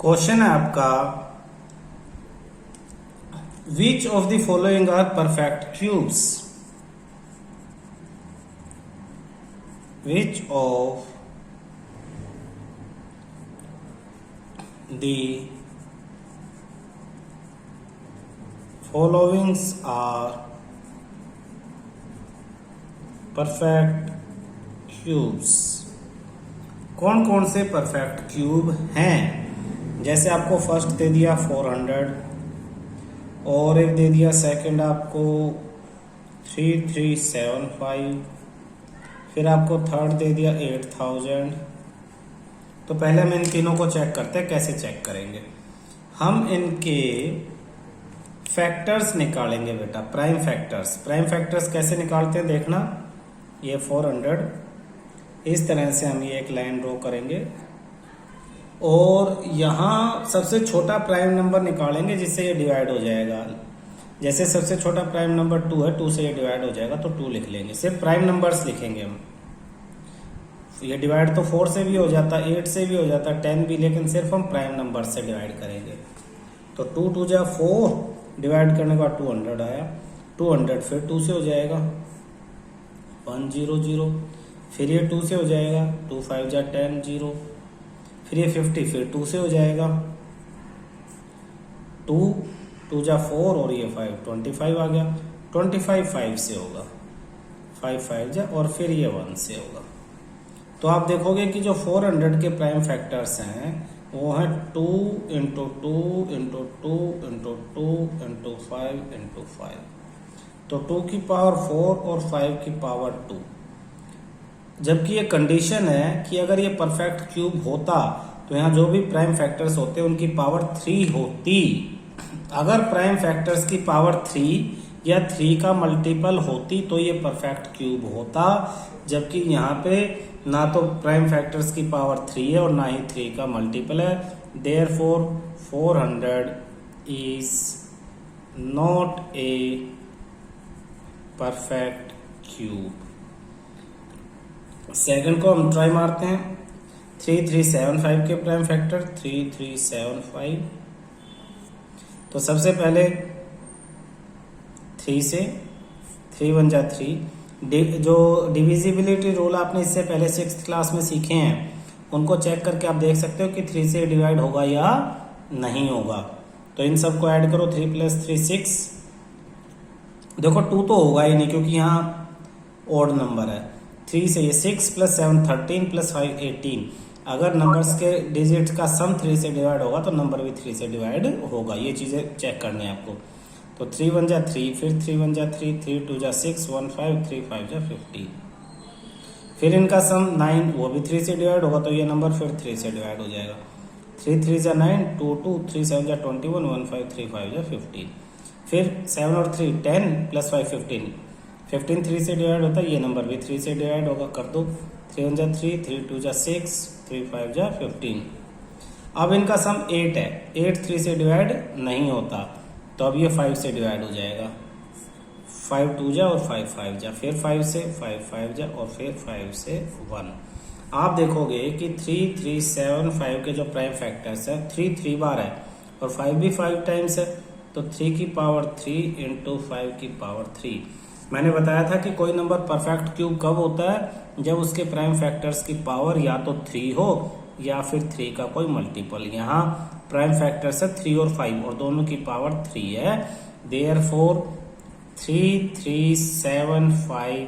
Question है आपका, which of the following are perfect cubes? Which of the followings are perfect cubes? कौन कौन से परफेक्ट क्यूब हैं? जैसे आपको फर्स्ट दे दिया 400 और एक दे दिया सेकंड आपको 3375, फिर आपको थर्ड दे दिया 8000। तो पहले हम इन तीनों को चेक करते हैं। कैसे चेक करेंगे? हम इनके फैक्टर्स निकालेंगे बेटा, प्राइम फैक्टर्स। प्राइम फैक्टर्स कैसे निकालते हैं देखना। ये 400, इस तरह से हम ये एक लाइन ड्रॉ करेंगे और यहाँ सबसे छोटा प्राइम नंबर निकालेंगे जिससे ये डिवाइड हो जाएगा। जैसे सबसे छोटा प्राइम नंबर 2 है, 2 से ये डिवाइड हो जाएगा तो 2 लिख लेंगे। सिर्फ प्राइम नंबर्स लिखेंगे हम। ये डिवाइड तो 4 से भी हो जाता, 8 से भी हो जाता, 10 भी, लेकिन सिर्फ हम प्राइम नंबर से डिवाइड करेंगे। तो 2 2 जा 4, डिवाइड करने के बाद 200 आया। 200 फिर 2 से हो जाएगा 100, फिर ये 2 से हो जाएगा 2 5 जा 10 0, फिर ये 50 फिर 2 से हो जाएगा 2 2 जा 4 और ये 5 25 आ गया। 25 5 से होगा, 5 5 जा, और फिर ये 1 से होगा। तो आप देखोगे कि जो 400 के प्राइम फैक्टर्स हैं वो है 2 into 2 into 2 into 2 into 5 into 5। तो 2 की पावर 4 और 5 की पावर 2। जबकि ये कंडीशन है कि अगर ये परफेक्ट क्यूब होता तो यहाँ जो भी प्राइम फैक्टर्स होते उनकी पावर 3 होती। अगर प्राइम फैक्टर्स की पावर 3 या 3 का मल्टीपल होती तो ये परफेक्ट क्यूब होता। जबकि यहाँ पे ना तो प्राइम फैक्टर्स की पावर 3 है और ना ही 3 का मल्टीपल है। Therefore 400 is not a perfect cube. Second को हम ट्राई मारते हैं। 3375 के प्राइम फैक्टर 3375। तो सबसे पहले 3 से 3 1 जा 3। जो डिविजिबिलिटी रूल आपने इससे पहले 6th क्लास में सीखे हैं उनको चेक करके आप देख सकते हो कि 3 से डिवाइड होगा या नहीं होगा। तो इन सबको ऐड करो। 3 + 3 6। देखो 2 तो होगा ही नहीं क्योंकि यहाँ ऑड नंबर है। 3 से ये 6 + 7 13 + 5 18। अगर नंबर्स के डिजिट का सम 3 से डिवाइड होगा तो नंबर भी 3 से डिवाइड होगा। ये चीजें चेक करनी है आपको। तो 3 1 जा 3, फिर 3 1 जा 3, 3 2 जा 6, 1 5, 3 5 जा 15। फिर इनका सम 9, वो भी 3 से डिवाइड होगा तो ये नंबर फिर 3 से डिवाइड हो जाएगा। 3 3 जा 9, 2 2, 3 7 जा 21, 1 5 3 5 जा 15। फिर 7 और 3 10 + 5 15। 15 3 से डिवाइड होता है, ये नंबर भी 3 से डिवाइड होगा। कर दो। 3 1 जा 3, 3 2 जा 6, 3 5 जा 15। अब इनका सम 8 है। 8 3 से डिवाइड नहीं होता तो अब ये 5 से डिवाइड हो जाएगा। 5 2 जा और 5 5 जा, फिर 5 से 5 5 जा और फिर 5 से 1। आप देखोगे कि 3 3 7 5 के जो प्राइम फैक्टर्स है 3 3 बार है और 5 भी 5 टाइम्स है। तो 3 की पावर 3 इंटू 5 की पावर 3। मैंने बताया था कि कोई नंबर परफेक्ट क्यूब कब होता है जब उसके प्राइम फैक्टर्स की पावर या तो 3 हो या फिर 3 का कोई मल्टीपल। यहाँ प्राइम फैक्टर्स है 3 और 5 और दोनों की पावर 3 है। Therefore 3375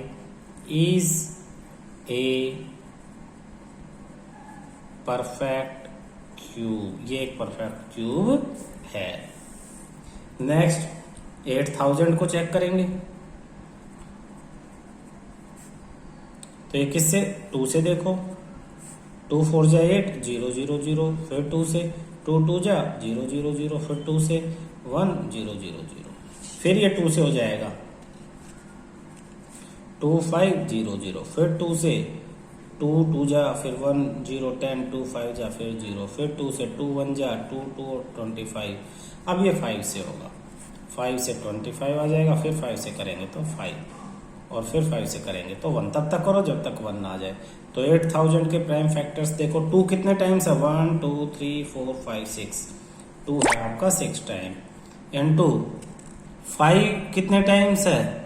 is a perfect cube. ये एक परफेक्ट क्यूब है। नेक्स्ट 8000 को चेक करेंगे। तो ये किससे? 2 से देखो। 2 4 जा 8 0 0 0, फिर 2 से 2 2 जा 0 0 0, फिर 2 से 1 0 0 0, फिर ये 2 से हो जाएगा 2 5 0 0, फिर 2 से 2 2 जा, फिर 1 0 10, 2 5 जा, फिर 0, फिर 2 से 2 1 जा 2 2 और 25। अब ये 5 से होगा। 5 से 25 आ जाएगा, फिर 5 से करेंगे तो 5 और फिर 5 से करेंगे तो 1 तब तक करो जब तक 1 ना आ जाए। तो 8000 के प्राइम फैक्टर्स देखो, 2 कितने टाइम्स है, 1 2 3 4 5 6, 2 है आपका 6 टाइम, इनटू 5 कितने टाइम्स है,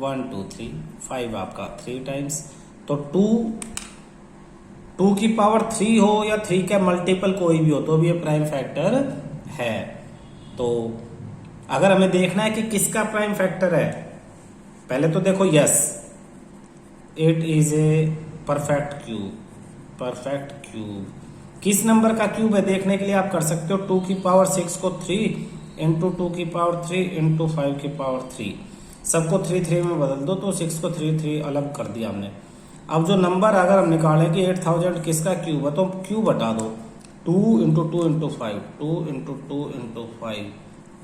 1 2 3, 5 आपका 3 टाइम्स। तो 2 की पावर 3 हो या 3 का मल्टीपल कोई भी हो तो भी ये प्राइम फैक्टर है। तो अगर हमें देखना है कि किसका प्राइम फैक्टर है, पहले तो देखो yes it is a perfect cube. Perfect cube किस नंबर का क्यूब है देखने के लिए आप कर सकते हो 2 की पावर 6 को 3 इंटू 2 की पावर 3 इंटू 5 की पावर 3, सबको 3 3 में बदल दो तो 6 को 3 3 अलग कर दिया हमने। अब जो नंबर अगर हम निकालें कि 8000 किसका क्यूब है तो क्यूब हटा दो, 2 इंटू 2 इंटू 5, 2 इंटू 2 इंटू 5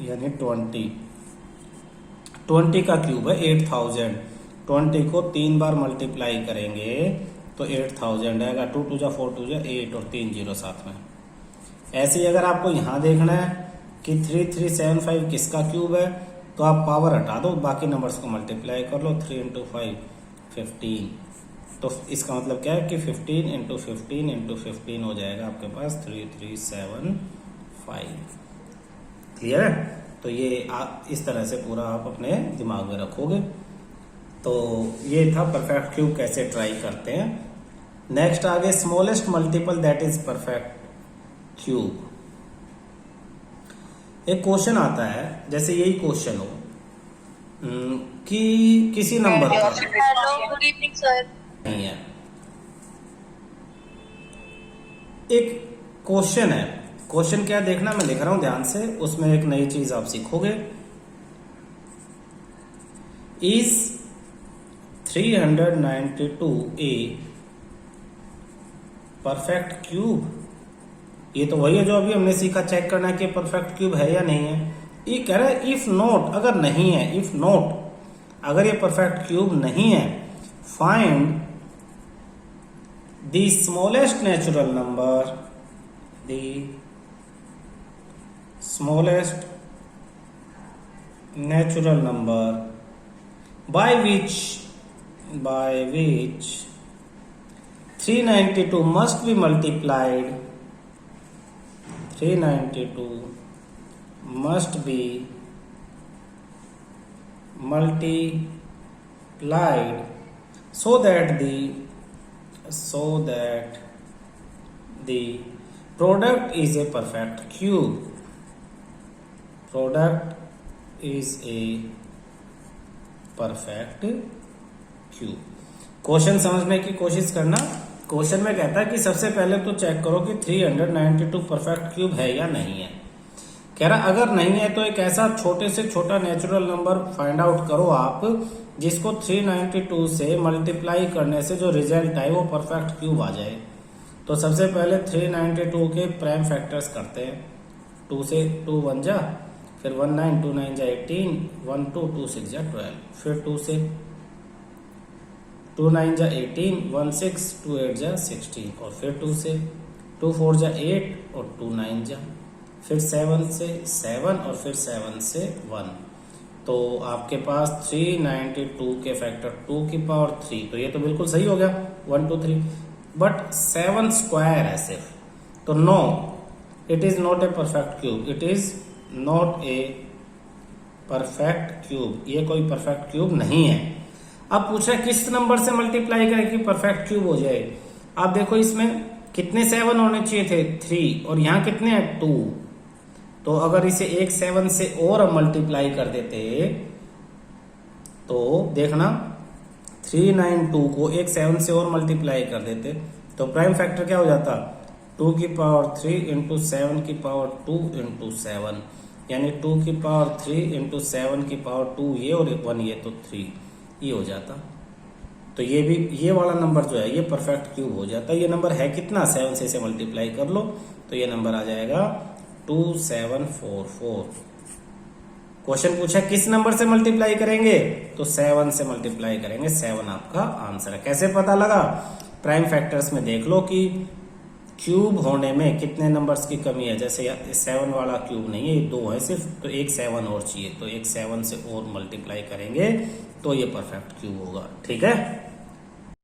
यानी 20 का क्यूब है 8000। 20 को 3 बार मल्टीप्लाई करेंगे तो 8000 आएगा, 2 2 जा 4 2 जा 8 और 3 0 साथ में। ऐसे ही अगर आपको यहां देखना है कि 3375 किसका क्यूब है तो आप पावर हटा दो, बाकी नंबर्स को मल्टीप्लाई कर लो, 3 इंटू 5 15, तो इसका मतलब क्या है कि 15 इंटू 15 इंटू 15 हो जाएगा आपके पास 3375। क्लियर है? तो ये आप इस तरह से पूरा आप अपने दिमाग में रखोगे। तो ये था परफेक्ट क्यूब कैसे ट्राई करते हैं। नेक्स्ट आगे smallest multiple that is perfect cube. एक क्वेश्चन आता है, जैसे यही क्वेश्चन हो कि किसी नंबर का गुड इवनिंग सर नहीं है, एक क्वेश्चन है। क्वेश्चन क्या देखना, मैं लिख रहा हूं ध्यान से, उसमें एक नई चीज आप सीखोगे। Is 392 A perfect cube. ये तो वही है जो अभी हमने सीखा, चेक करना है कि परफेक्ट क्यूब है या नहीं है। ये कह रहा है इफ नॉट, अगर नहीं है, इफ नॉट अगर ये परफेक्ट क्यूब नहीं है, find the smallest natural number, the smallest natural number by which 392 must be multiplied, 392 must be multiplied so that the product is a perfect cube. Product is a perfect cube. Question समझने की कोशिश करना। Question में कहता है कि सबसे पहले तो चेक करो कि 392 परफेक्ट क्यूब है या नहीं है। कह रहा अगर नहीं है तो एक ऐसा छोटे से छोटा नेचुरल नंबर फाइंड आउट करो आप जिसको 392 से मल्टीप्लाई करने से जो रिजल्ट आए वो परफेक्ट क्यूब आ जाए। तो सबसे पहले 392 के प्राइम फैक्टर्स करते हैं। 2 से 2 1 जा, फिर 1 9 2 9 जा 18, 1 2 2 6 जा 12, फिर 2 से 2 9 जा 18, 1 6 2 8 जा 16, और फिर 2 से 2 4 जा 8 और 2 9 जा, फिर 7 से 7 और फिर 7 से 1। तो आपके पास 392 के फैक्टर 2 की पावर 3, तो ये तो बिल्कुल सही हो गया 1 2 3, बट 7 स्क्वायर है सिर्फ, तो no it is not a perfect cube, it is not a perfect cube, ये कोई परफेक्ट क्यूब नहीं है। अब पूछा किस नंबर से मल्टीप्लाई करें कि परफेक्ट क्यूब हो जाए। आप देखो इसमें कितने 7 होने चाहिए थे, 3, और यहाँ कितने हैं 2। तो अगर इसे एक 7 से और हम मल्टीप्लाई कर देते तो देखना 392 को एक 7 से और मल्टीप्लाई कर देते तो प्राइम फैक्टर क्या हो जाता, 2 की पावर 3 इंटू 7 की पावर 2 इंटू 7, यानी 2 की पावर 3 इंटू 7 की पावर 2 ये और 1 ये, तो 3 ये हो जाता। तो ये भी, ये वाला नंबर जो है ये परफेक्ट क्यूब हो जाता। ये नंबर है कितना, 7 से इसे मल्टीप्लाई कर लो तो ये नंबर आ जाएगा 2744। क्वेश्चन पूछा किस नंबर से मल्टीप्लाई करेंगे, तो 7 से मल्टीप्लाई करेंगे, 7 आपका आंसर है। कैसे पता लगा, प्राइम फैक्टर्स में देख लो कि क्यूब होने में कितने नंबर्स की कमी है, जैसे 7 वाला क्यूब नहीं है, ये 2 है सिर्फ, तो एक 7 और चाहिए, तो एक 7 से और मल्टीप्लाई करेंगे तो ये परफेक्ट क्यूब होगा। ठीक है।